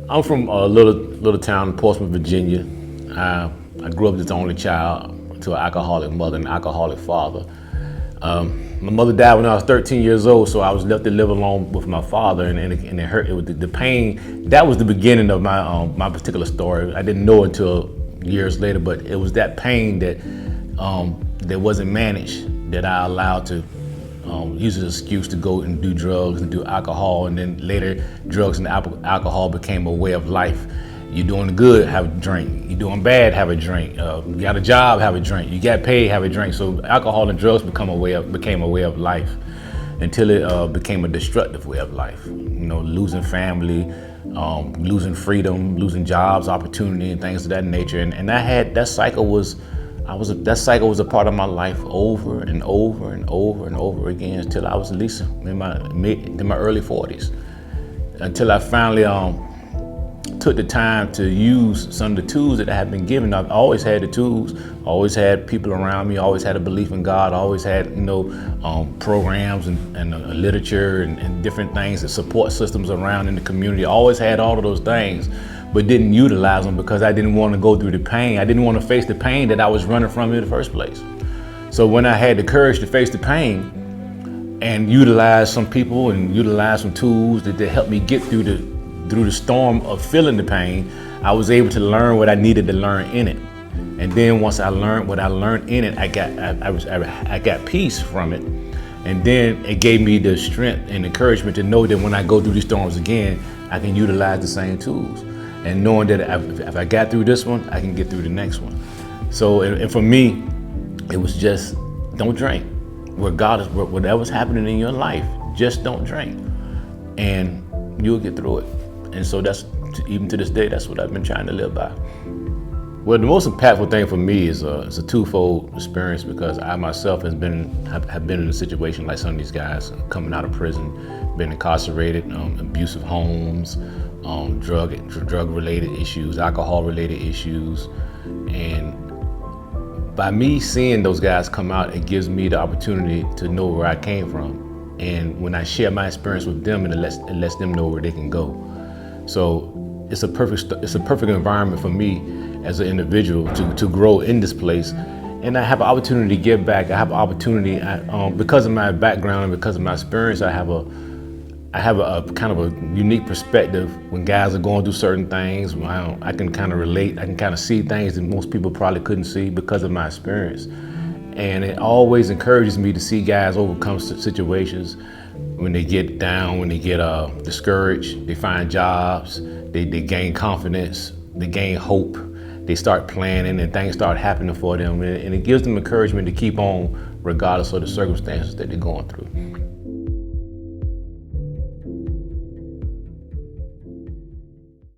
I'm from a little town in Portsmouth, Virginia. I grew up as the only child to an alcoholic mother and an alcoholic father. My mother died when I was 13 years old, so I was left to live alone with my father, and it hurt. It was the pain. That was the beginning of my particular story. I didn't know until years later, but it was that pain that wasn't managed that I allowed to use as an excuse to go and do drugs and do alcohol, and then later drugs and alcohol became a way of life. You're doing good, have a drink. You're doing bad, have a drink. You got a job, have a drink. You got paid, have a drink. So alcohol and drugs became a way of life until it became a destructive way of life. Losing family, losing freedom, losing jobs, opportunity, and things of that nature. And that cycle was a part of my life over and over and over and over again until I was at least in my early 40s. Until I finally took the time to use some of the tools that I had been given. I've always had the tools, always had people around me, always had a belief in God, always had programs and literature and different things, and support systems around in the community. I always had all of those things, but didn't utilize them because I didn't want to go through the pain. I didn't want to face the pain that I was running from in the first place. So when I had the courage to face the pain and utilize some people and utilize some tools that helped me get through the storm of feeling the pain, I was able to learn what I needed to learn in it. And then once I learned what I learned in it, I got peace from it. And then it gave me the strength and encouragement to know that when I go through these storms again, I can utilize the same tools. And knowing that if I got through this one, I can get through the next one. So, and for me, it was just, don't drink. Regardless, whatever's happening in your life, just don't drink. And you'll get through it. And so even to this day, that's what I've been trying to live by. Well, the most impactful thing for me is a twofold experience, because I myself have been in a situation like some of these guys coming out of prison, been incarcerated, abusive homes, drug-related issues, alcohol-related issues. And by me seeing those guys come out, it gives me the opportunity to know where I came from. And when I share my experience with them, it lets them know where they can go. So it's a perfect environment for me as an individual to grow in this place. And I have an opportunity to give back. I have an opportunity, because of my background and because of my experience, I have a kind of a unique perspective when guys are going through certain things. I can kind of relate, I can kind of see things that most people probably couldn't see because of my experience. And it always encourages me to see guys overcome situations when they get down, when they get discouraged, they find jobs, they gain confidence, they gain hope, they start planning and things start happening for them. And it gives them encouragement to keep on regardless of the circumstances that they're going through.